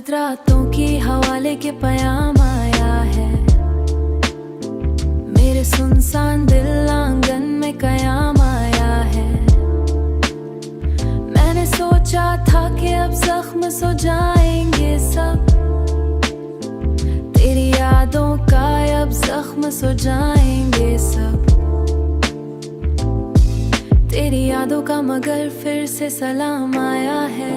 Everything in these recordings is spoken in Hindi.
सर्द रातों की हवाले के पयाम आया है, मेरे सुनसान दिल आंगन में कयाम आया है। मैंने सोचा था कि अब जख्म सो जाएंगे सब, तेरी यादों का अब जख्म सो जाएंगे सब। तेरी यादों का मगर फिर से सलाम आया है।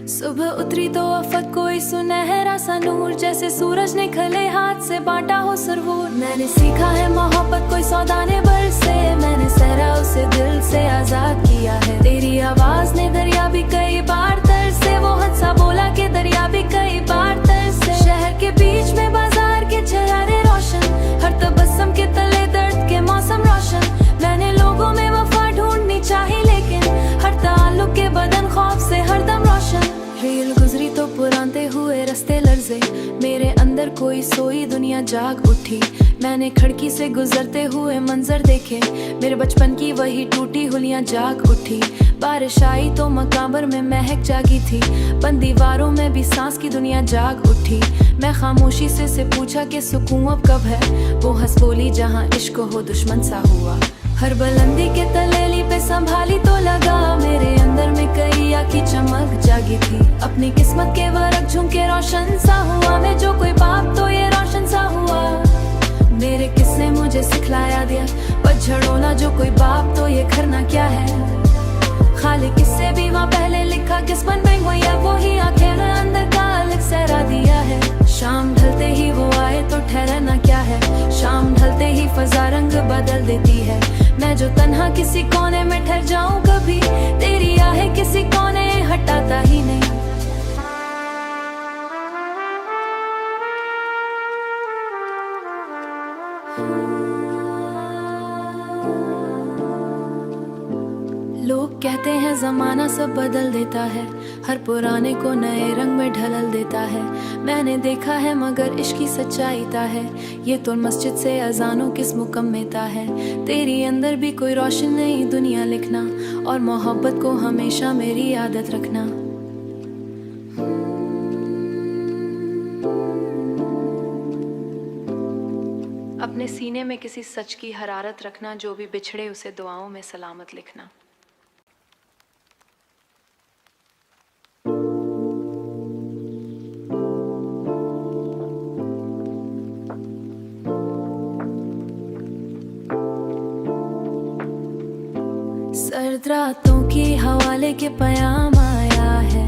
सुबह उतरी तो अफक कोई सुनहरा सा नूर, जैसे सूरज ने खले हाथ से बांटा हो सरवूर। मैंने सीखा है मोहब्बत कोई सौदा ने बल से, मैंने सहरा उसे दिल से आजाद किया है। तेरी आवाज ने दरिया भी कई बार तर से, वो हंसा बोला के दरिया भी कई बार तर से। शहर के बीच में बाजार के चरारे रोशन, हर तबस्सुम के तले दर्द के मौसम रोशन। मैंने लोगों में वफा ढूंढनी चाही, लेकिन हर ताल्लुक के बदन खौफ से हरदम रोशन। रेल गुजरी तो पुराते हुए रास्ते लर्जे, मेरे अंदर कोई सोई दुनिया जाग उठी। मैंने खिड़की से गुजरते हुए मंजर देखे, मेरे बचपन की वही टूटी हुलियां जाग उठी। बारिश आई तो मकाबर में महक जागी थी, बंद दीवारों में भी सांस की दुनिया जाग उठी। मैं खामोशी से पूछा कि सुकून अब कब है, वो हंस बोली जहाँ इश्क हो दुश्मन सा हुआ। हर बुलंदी के तलेली पे संभाली तो लगा, मेरे अंदर में कई आँखी चमक जागी थी। अपनी किस्मत के वरक झुमके रोशन सा हुआ, मैं जो कोई बाप तो ये रोशन सा हुआ। मेरे किसने मुझे सिखलाया दिया, पतझड़ों ना जो कोई बाप तो ये करना क्या है। खाली किससे भी वहाँ पहले लिखा किस्मत में हुई, अब वही आंखें ने अंदर का अलग सहरा दिया है। शाम ढलते ही वो आए तो ठहरना क्या है, शाम ढलते ही फजा रंग बदल देती है। मैं जो तन्हा किसी कोने में ठहर जाऊं कभी, तेरी आहें किसी कोने हटाता ही नहीं। लोग कहते हैं जमाना सब बदल देता है, हर पुराने को नए रंग में ढलल देता है। मैंने देखा है मगर इश्क की सच्चाई ता है, ये तो मस्जिद से अजानों किस मुकम में ता है। तेरी अंदर भी कोई रोशन नई दुनिया लिखना, और मोहब्बत को हमेशा मेरी आदत रखना। अपने सीने में किसी सच की हरारत रखना, जो भी बिछड़े उसे दुआओं में सलामत लिखना। सर्द रातों की हवाले के पयाम आया है,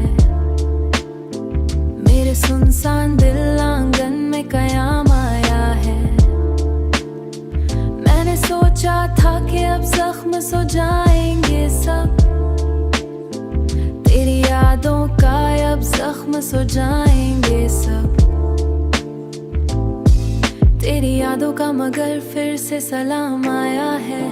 मेरे सुनसान दिल आंगन में कयाम आया है। मैंने सोचा था कि अब जख्म सो जाएंगे सब, तेरी यादों का अब जख्म सो जाएंगे सब। तेरी यादों का मगर फिर से सलाम आया है।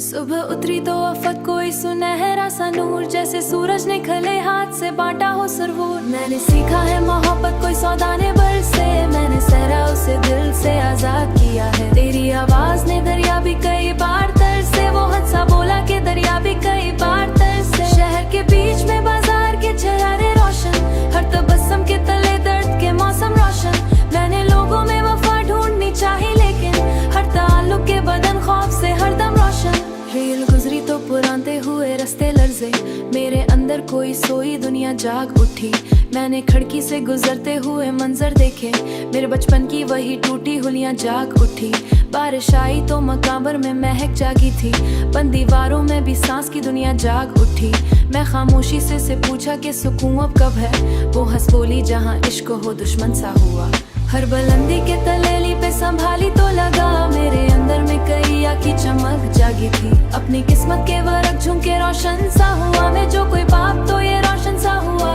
सुबह उतरी तो अफक कोई सुनहरा सा नूर, जैसे सूरज ने खले हाथ से बांटा हो सरवूर। मैंने सीखा है मोहब्बत कोई सौदा ने बल से, मैंने सहरा उसे दिल से आजाद किया है। तेरी आवाज ने दरिया भी कई बार तर से, वो हंसा बोला के दरिया भी कई बार तर से। शहर के बीच में बाजार के चरारे रोशन, हर तबस्सुम के तले दर्द के मौसम रोशन। मैंने लोगों में वफा ढूंढनी चाही, लेकिन हर ताल्लुक के बदन खौफ से हरदम रोशन। रेल गुजरी तो पुराते हुए रास्ते लर्जे, मेरे अंदर कोई सोई दुनिया जाग उठी। मैंने खिड़की से गुजरते हुए मंजर देखे, मेरे बचपन की वही टूटी हुलियां जाग उठी। बारिश आई तो मकाबर में महक जागी थी, बंद दीवारों में भी सांस की दुनिया जाग उठी। मैं खामोशी से पूछा कि सुकून अब कब है, वो हंस बोली जहाँ इश्क हो दुश्मन सा हुआ। हर बुलंदी के तलेली पे संभाली तो लगा, मेरे अंदर में कई आँखी चमक जागी थी। अपनी किस्मत के वरक झुमके रोशन सा हुआ, मैं जो कोई बाप तो ये रोशन सा हुआ।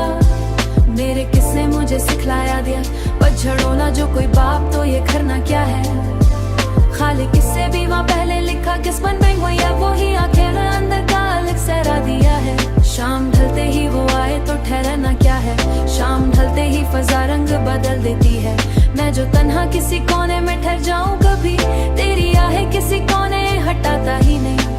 मेरे किसने मुझे सिखलाया दिया, पतझड़ों ना जो कोई बाप तो ये करना क्या है। खाली किससे भी वहाँ पहले लिखा किस्मत में हुई, अब वही आंखें ने अंदर का अलग सहरा दिया है। शाम ढलते ही वो आए तो ठहरना क्या है, शाम ढलते ही फजा रंग बदल देती है। मैं जो तन्हा किसी कोने में ठहर जाऊं कभी, तेरी आहें किसी कोने हटाता ही नहीं।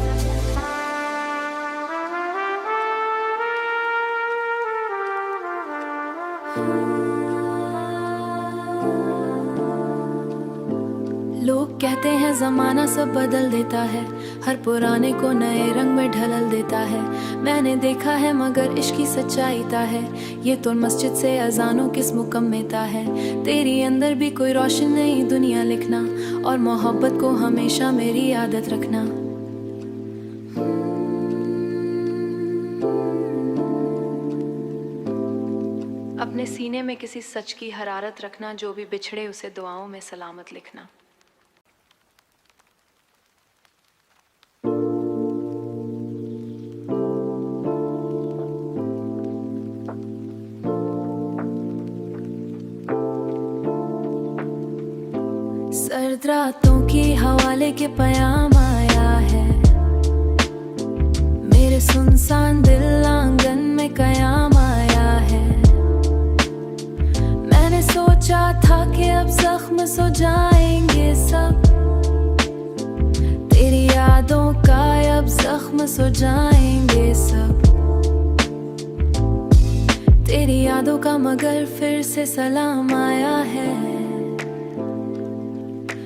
लोग कहते हैं जमाना सब बदल देता है, हर पुराने को नए रंग में ढलल देता है। मैंने देखा है मगर इश्क की सच्चाई ता है, ये तो मस्जिद से अजानों किस मुकम में ता है। तेरी अंदर भी कोई रोशन नहीं दुनिया लिखना, और मोहब्बत को हमेशा मेरी आदत रखना। अपने सीने में किसी सच की हरारत रखना, जो भी बिछड़े उसे दुआओं में सलामत लिखना। सर्द रातों की हवाले के पयाम आया है, मेरे सुनसान दिल आंगन में कयाम आया है। मैंने सोचा था कि अब जख्म सो जाएंगे सब, तेरी यादों का अब जख्म सो जाएंगे सब। तेरी यादों का मगर फिर से सलाम आया है।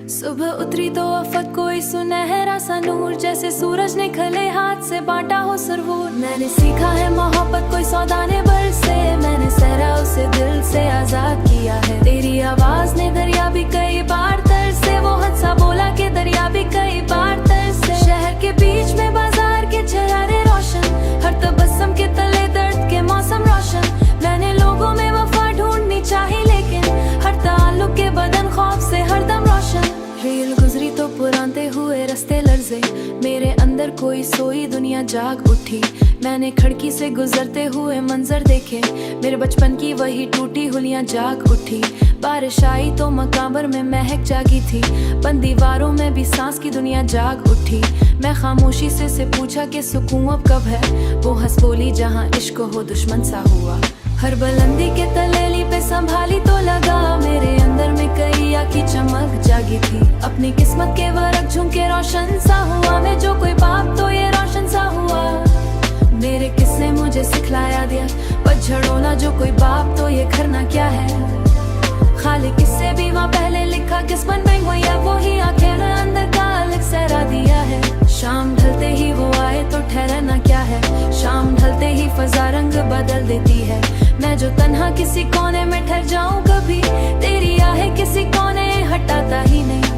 सुबह उतरी तो अफक कोई सुनहरा सा नूर, जैसे सूरज ने खले हाथ से बांटा हो सरवूर। मैंने सीखा है मोहब्बत कोई सौदा ने बल से, मैंने सहरा उसे दिल से आजाद किया है। तेरी आवाज ने दरिया भी कई बार तरसे, वो हंसा बोला के दरिया भी कई बार तरसे। शहर के बीच में बाजार के चरारे रोशन, हर तबस्सुम के तले दर्द के मौसम रोशन। मैंने लोगों में वफा ढूंढनी चाहिए, लेकिन हर ताल्लुक के बदन खौफ से हरदम रोशन। रेल गुजरी तो पुराने हुए रास्ते लर्जे, मेरे अंदर कोई सोई दुनिया जाग उठी। मैंने खिड़की से गुजरते हुए मंजर देखे, मेरे बचपन की वही टूटी हुलियां जाग उठी। बारिश आई तो मकाबर में महक जागी थी, बंद दीवारों में भी सांस की दुनिया जाग उठी। मैं खामोशी से पूछा कि सुकून अब कब है, वो हंस बोली जहाँ इश्क हो दुश्मन सा हुआ। हर बुलंदी के तलेली पे संभाली तो लगा, मेरे अंदर में कई आँखी चमक जागी थी। अपनी किस्मत के वरक झुमके रोशन सा हुआ, मैं जो कोई बाप तो ये रोशन सा हुआ। मेरे किस्से मुझे सिखलाया दिया, पछड़ोना जो कोई बाप तो ये करना क्या है। खाली किस्से भी वहाँ पहले लिखा, किस्मत में हुई अब वही आंखें में अंदर का अलग सहरा दिया है। शाम ढलते ही वो आए तो ठहरना क्या है, शाम ढलते ही फजा रंग बदल देती है। मैं जो तन्हा किसी कोने में ठहर जाऊं कभी, तेरी आहें किसी कोने हटाता ही नहीं।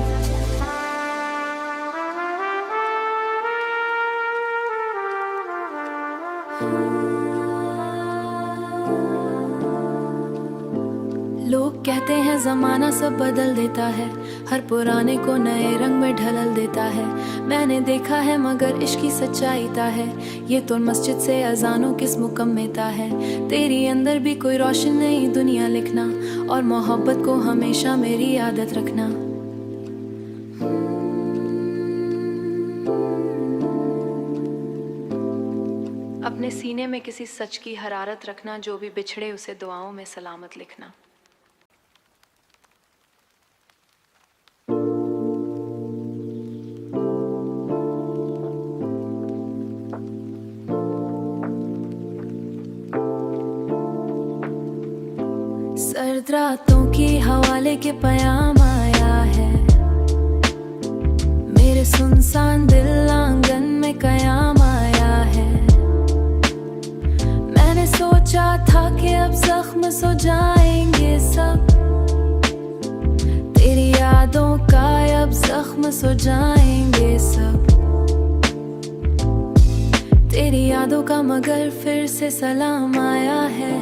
लोग कहते हैं जमाना सब बदल देता है, हर पुराने को नए रंग में ढलल देता है। मैंने देखा है मगर इश्क की सच्चाई ता है, ये तो मस्जिद से अजानों किस मुकम में ता है। तेरी अंदर भी कोई रोशन नहीं दुनिया लिखना, और मोहब्बत को हमेशा मेरी आदत रखना। अपने सीने में किसी सच की हरारत रखना, जो भी बिछड़े उसे दुआओं में सलामत लिखना। सर्द रातों की हवाले के पयाम आया है, मेरे सुनसान दिल आंगन में कयाम आया है। मैंने सोचा था कि अब जख्म सो जाएंगे सब, तेरी यादों का अब जख्म सो जाएंगे सब। तेरी यादों का मगर फिर से सलाम आया है।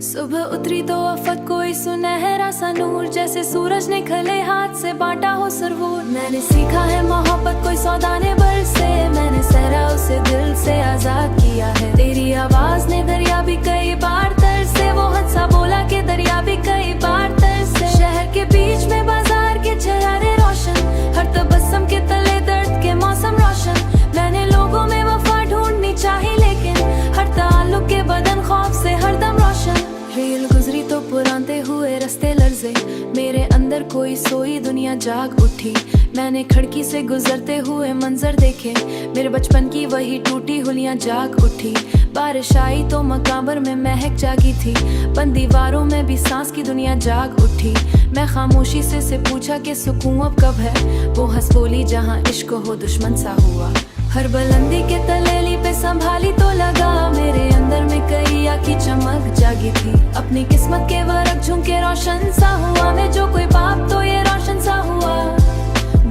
सुबह उतरी तो अफक कोई सुनहरा सा नूर, जैसे सूरज ने खले हाथ से बांटा हो सरवूर। मैंने सीखा है मोहब्बत कोई सौदा ने बल से, मैंने सहरा उसे दिल से आजाद किया है। तेरी आवाज ने दरिया भी कई बार तरसे, वो हंसा बोला के दरिया भी कई बार तरसे। शहर के बीच में बाजार के चरारे रोशन, हर तबस्सुम के तले दर्द के मौसम रोशन। मैंने लोगों में वफा ढूंढनी चाहिए, लेकिन हर ताल्लुक के बदन खौफ से हरदम रोशन। रेल गुजरी तो पुराने हुए रास्ते लर्जे, मेरे अंदर अंदर कोई सोई दुनिया जाग उठी। मैंने खिड़की से गुजरते हुए मंजर देखे, मेरे बचपन की वही टूटी हुलियां जाग उठी। बारिश आई तो मकाबर में महक जागी थी, बंद दीवारों में भी सांस की दुनिया जाग उठी। मैं खामोशी से पूछा कि सुकून अब कब है, वो हंस बोली जहाँ इश्क हो दुश्मन सा हुआ। हर बुलंदी के तलेली पे संभाली तो लगा, मेरे अंदर में कई आँखी चमक जागी थी। अपनी किस्मत के वरक झुमके रोशन सा हुआ, मैं जो कोई बाप तो ये रोशन सा हुआ।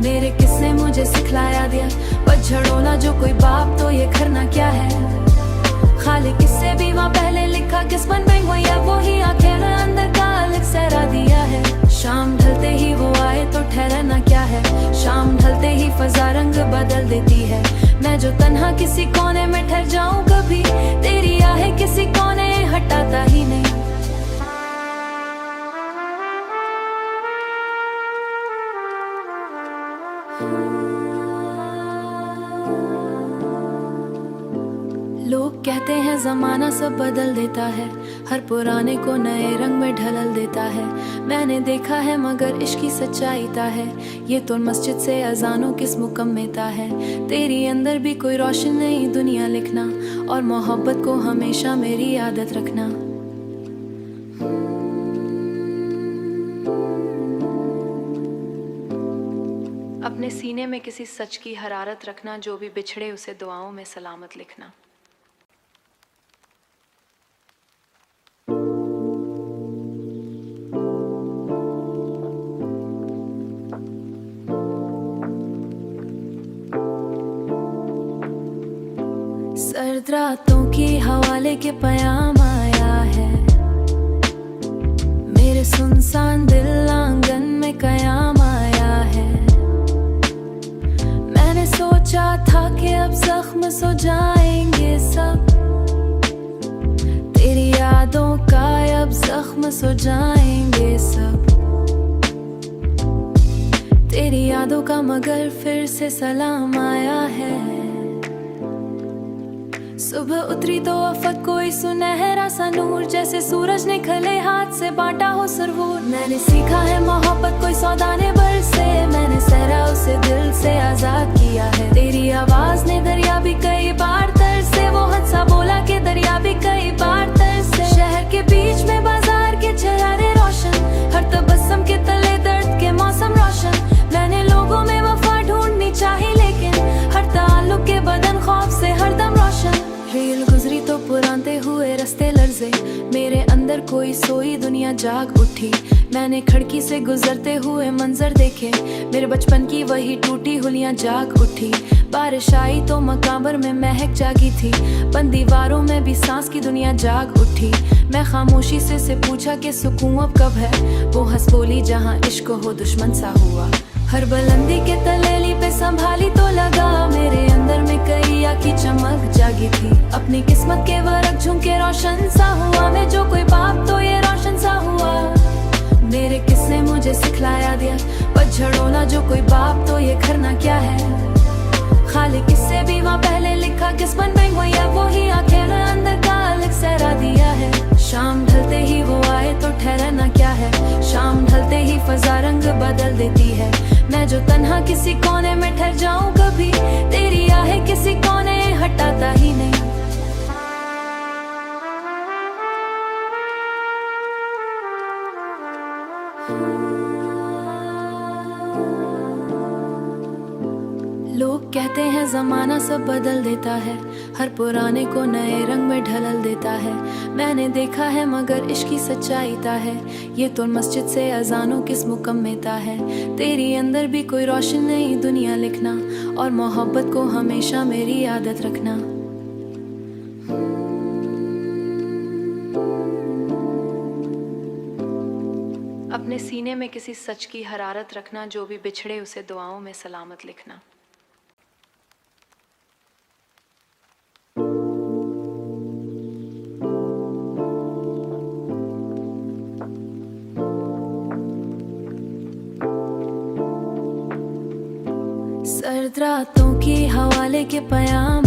मेरे किसने मुझे सिखलाया दिया, पतझड़ों जो कोई बाप तो ये करना क्या है। खाली किससे भी वहाँ पहले लिखा किस्मत में हुई, वो ही आखिर अंदर का अलग सहरा दिया है। शाम ढलते ही वो आए तो ठहरना क्या है, शाम ढलते ही फजा रंग बदल देती है। मैं जो तन्हा किसी कोने में ठहर जाऊं कभी, तेरी आहे किसी कोने हटाता ही नहीं। लोग कहते हैं जमाना सब बदल देता है, हर पुराने को नए रंग में ढलल देता है। मैंने देखा है मगर इश्क की सच्चाई ता है, ये तो मस्जिद से अजानों किस मुकम में ता है। तेरी अंदर भी कोई रोशन नई दुनिया लिखना, और मोहब्बत को हमेशा मेरी आदत रखना। अपने सीने में किसी सच की हरारत रखना, जो भी बिछड़े उसे दुआओं में सलामत लिखना। सर्द रातों की हवाले के पयाम आया है, मेरे सुनसान दिल आंगन में कयाम आया है। मैंने सोचा था कि अब जख्म सो जाएंगे सब, तेरी यादों का अब जख्म सो जाएंगे सब। तेरी यादों का मगर फिर से सलाम आया है। सुबह उतरी तो अफक कोई सुनहरा सा नूर, जैसे सूरज ने खले हाथ से बांटा हो सरवूर। मैंने सीखा है मोहब्बत कोई सौदा ने बल से, मैंने सहरा उसे दिल से आजाद किया है। तेरी आवाज ने दरिया भी कई बार तरसे, वो हंसा बोला कि दरिया भी कई बार तरसे। शहर के बीच में बाजार के चरारे रोशन, हर तबस्सुम के तले दर्द के मौसम रोशन। मैंने लोगों में वफा ढूंढनी चाहिए, लेकिन हर ताल्लुक के बदन खौफ से हरदम रोशन। रेल गुजरी तो पुराने हुए रास्ते लर्जे, मेरे अंदर कोई सोई दुनिया जाग उठी। मैंने खिड़की से गुजरते हुए मंजर देखे, मेरे बचपन की वही टूटी हुलियां जाग उठी। बारिश आई तो मकाबर में महक जागी थी, बंद दीवारों में भी सांस की दुनिया जाग उठी। मैं खामोशी से पूछा कि सुकून अब कब है, वो हंस बोली जहाँ इश्क हो दुश्मन सा हुआ। हर बुलंदी के तलेली पे संभाली तो लगा, मेरे अंदर में कई आँखी चमक जागी थी। अपनी किस्मत के वरक झुमके रोशन सा हुआ, मैं जो कोई बाप तो ये रोशन सा हुआ। मेरे किसने मुझे सिखलाया दिया, पतझड़ों जो कोई बाप तो ये करना क्या है। खाली किससे भी वहाँ पहले लिखा किस्मत में हुई, वो ही आखिर अंदर का अलग सहरा दिया है। शाम ढलते ही वो आए तो ठहरना क्या है, शाम ढलते ही फजा रंग बदल देती है। मैं जो तन्हा किसी कोने में ठहर जाऊं कभी, तेरी आहे किसी कोने हटाता ही नहीं। लोग कहते हैं जमाना सब बदल देता है, हर पुराने को नए रंग में ढलल देता है। मैंने देखा है मगर इश्क की सच्चाई ता है, ये तो मस्जिद से अजानों किस मुकम में ता है। तेरी अंदर भी कोई रोशन नई दुनिया लिखना, और मोहब्बत को हमेशा मेरी आदत रखना। अपने सीने में किसी सच की हरारत रखना, जो भी बिछड़े उसे दुआओं में सलामत लिखना। सर्द रातों की हवाले के पयाम